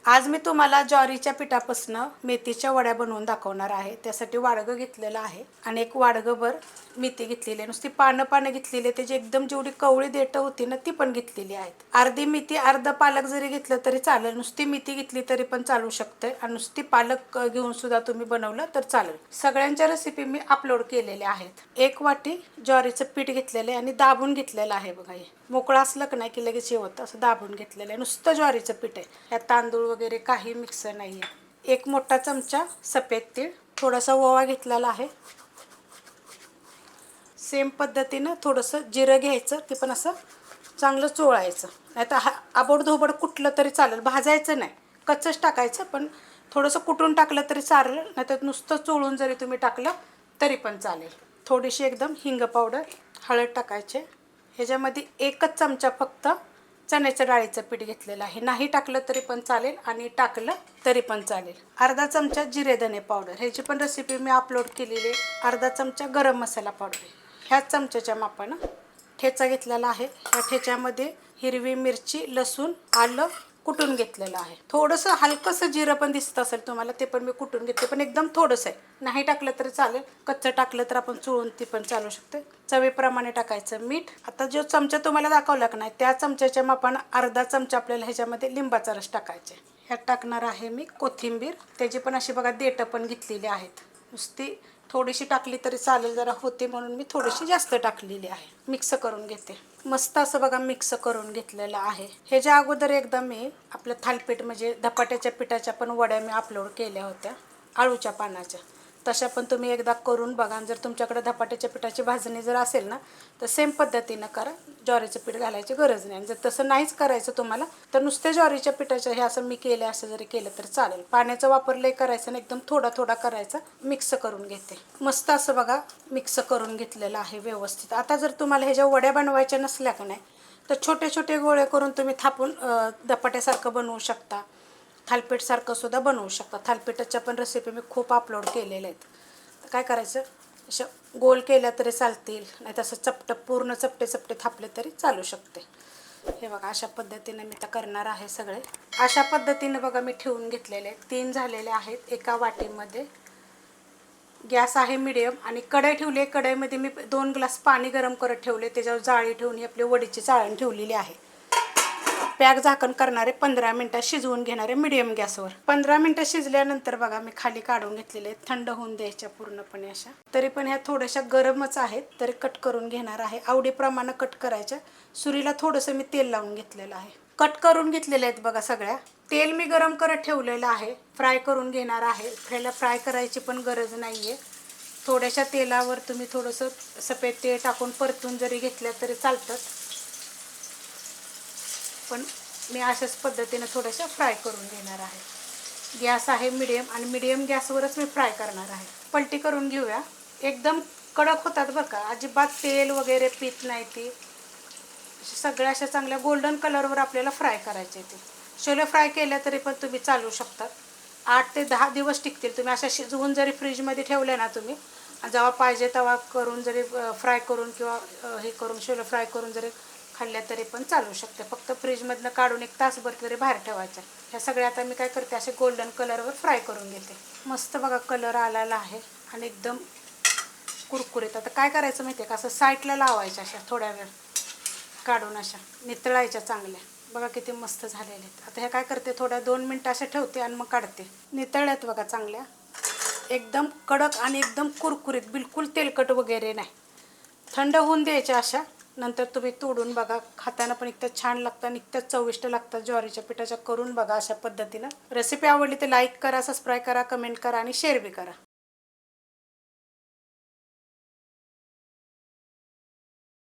आज मी तुम्हाला ज्वारीच्या पिठापासून मेथीच्या वड्या बनवून दाखवणार आहे। त्यासाठी वाडगं घेतलेलं आहे आणि एक वाडगंभर मेथी घेतलेली आहे। नुसती पानं घेतलेली आहे, त्याची एकदम जेवढी कवळी देठ होती ना ती पण घेतलेली आहेत। अर्धी मेथी अर्धा पालक जरी घेतलं तरी चालेल, नुसती मेथी घेतली तरी पण चालू शकते आणि नुसती पालक घेऊन सुद्धा तुम्ही बनवलं तर चालेल। सगळ्यांच्या रेसिपी मी अपलोड केलेल्या आहेत। एक वाटी ज्वारीचं पीठ घेतलेलं आहे आणि दाबून घेतलेलं आहे बघा। हे मोकळं असलं की नाही की लगेच हे होतं, असं दाबून घेतलेलं आहे। नुसतं ज्वारीचं पीठ आहे, यात तांदूळ वगैरे काही मिक्स नाही आहे। एक मोठा चमचा सफेद तीळ, थोडासा ओवा घेतलेला आहे। सेम पद्धतीनं थोडंसं जिरं घ्यायचं, ते पण असं चांगलं चोळायचं, नाही तर आबडधोबड कुटलं तरी चालेल, भाजायचं नाही, कच्चंच टाकायचं। पण थोडंसं कुटून टाकलं तरी चालेल, नाही तर नुसतं चोळून जरी तुम्ही टाकलं तरी पण चालेल। थोडीशी एकदम हिंग पावडर, हळद टाकायचे। ह्याच्यामध्ये एकच चमचा फक्त चण्याच्या डाळीचं पीठ घेतलेलं आहे, नाही टाकलं तरी पण चालेल आणि टाकलं तरी पण चालेल। अर्धा चमचा जिरे धने पावडर, ह्याची पण रेसिपी मी अपलोड केलेली आहे। अर्धा चमचा गरम मसाला पावडर, ह्याच चमच्याच्या मापानं ठेचा घेतलेला आहे। ह्या ठेच्यामध्ये हिरवी मिरची, लसूण, आलं कुटून घेतलेलं आहे। थोडंसं हलकंसं जिरं पण दिसत असेल तुम्हाला, ते पण मी कुटून घेतले, पण एकदम थोडंसं आहे, नाही टाकलं तरी चालेल। कच्चं टाकलं तर आपण चोळून ती पण चालू शकते। चवीप्रमाणे टाकायचं मीठ। आता जो चमचा तुम्हाला दाखवला की नाही त्या चमच्याच्या मापानं अर्धा चमचा आपल्याला ह्याच्यामध्ये लिंबाचा रस टाकायचा आहे। ह्यात टाकणार आहे मी कोथिंबीर, त्याची पण अशी बघा देठं पण घेतलेली आहेत। नुसती थोडीशी टाकली तरी चालेल, जरा होते म्हणून मी थोडीशी जास्त टाकलेली आहे। मिक्स करून घेते, मस्त असं बघा मिक्स करून घेतलेलं आहे। ह्याच्या अगोदर एकदा मी आपलं थालीपीठ म्हणजे धपाट्याच्या पिठाच्या पण वड्या मी अपलोड केल्या होत्या, आळूच्या पानाच्या, तशा पण तुम्ही एकदा करून बघा। जर तुमच्याकडे धपाट्याच्या पिठाची भाजणी जर असेल ना तर सेम पद्धतीनं करा, ज्वारीचं पीठ घालायची गरज नाही। जर तसं नाहीच करायचं तुम्हाला तर नुसते ज्वारीच्या पिठाचं हे असं मी केलं, असं जरी केलं तर चालेल। पाण्याचा वापर लय करायचा नाही, एकदम थोडा थोडा करायचा। मिक्स करून घेते, मस्त असं बघा मिक्स करून घेतलेलं आहे व्यवस्थित। आता जर तुम्हाला ह्याच्या वड्या बनवायच्या नसल्या का नाही तर छोटे छोटे गोळे करून तुम्ही थापून धपाट्यासारखं बनवू शकता, थालीपीठसारखं सुद्धा बनवू शकता। थालीपीठाच्या पण रेसिपी मी खूप अपलोड केलेल्या आहेत। तर काय करायचं, असं गोल केल्या तरी चालतील, नाही तसं चपटं पूर्ण चपटे चपटे थापले तरी चालू शकते। हे बघा अशा पद्धतीने मी तर करणार आहे सगळे। अशा पद्धतीने बघा मी ठेवून घेतलेले 3 झालेले आहेत एका वाटीमध्ये। गॅस आहे मीडियम आणि कढई ठेवली आहे। कढईमध्ये मी 2 ग्लास पाणी गरम करत ठेवले, त्याच्यावर जाळी ठेवून ही आपली वडीची चाळण ठेवलेली आहे। पॅक झाकण करणारे 15 मिनटं शिजवून घेणारे मीडियम गॅसवर। 15 मिनटं शिजल्यानंतर बघा मी खाली काढून घेतलेले, थंड होऊन द्यायच्या पूर्णपणे अशा। तरी पण ह्या थोड्याशा गरमच आहेत, तरी कट करून घेणार आहे। आवडीप्रमाणे कट करायच्या। सुरीला थोडंसं मी तेल लावून घेतलेलं आहे। कट करून घेतलेले आहेत बघा सगळ्या। तेल मी गरम करत ठेवलेलं आहे, फ्राय करून घेणार आहे। ह्याला फ्राय करायची पण गरज नाही आहे, थोड्याशा तेलावर तुम्ही थोडंसं सफेद तेल टाकून परतून जरी घेतल्या तरी चालतात, पण मी अशाच पद्धतीने थोड्याशा फ्राय करून घेणार आहे। गॅस आहे मीडियम आणि मीडियम गॅसवरच मी फ्राय करणार आहे। पलटी करून घेऊया, एकदम कडक होतात बरं का, अजिबात तेल वगैरे पीत नाही ती। सगळ्या अशा चांगल्या गोल्डन कलरवर आपल्याला फ्राय करायचे ते। शोले फ्राय केल्या तरी पण तुम्ही चालू शकतात, 8 ते 10 दिवस टिकतील। तुम्ही अशा शिजवून जरी फ्रीजमध्ये ठेवल्या ना तुम्ही, जेव्हा पाहिजे तेव्हा करून जरी फ्राय करून किंवा हे करून शोले फ्राय करून जरी खाल्ल्या तरी पण चालू शकते। फक्त फ्रीजमधनं काढून 1 तासभर तरी बाहेर ठेवायच्या। ह्या सगळ्या आता मी काय करते, असे गोल्डन कलरवर फ्राय करून घेते। मस्त बघा कलर आलेला आहे आणि एकदम कुरकुरीत। आता काय करायचं माहिती आहे का, असं साईडला लावायच्या अशा थोड्या वेळ काढून, अशा नितळायच्या चांगल्या। बघा किती मस्त झालेले आहेत। आता हे काय करते, थोड्या 2 मिनटं अशा ठेवते आणि मग काढते। नितळल्यात बघा चांगल्या, एकदम कडक आणि एकदम कुरकुरीत, बिलकुल तेलकट वगैरे नाही। थंड होऊन द्यायच्या अशा, नंतर तुम्ही तोडून बघा, खाताना पण इतकं छान लागतं आणि इतकं चविष्ट लागतं। ज्वारीच्या पिठाच्या करून बघा अशा पद्धतीनं। रेसिपी आवडली तर लाईक करा, सबस्क्राईब करा, कमेंट करा आणि शेअर बी करा।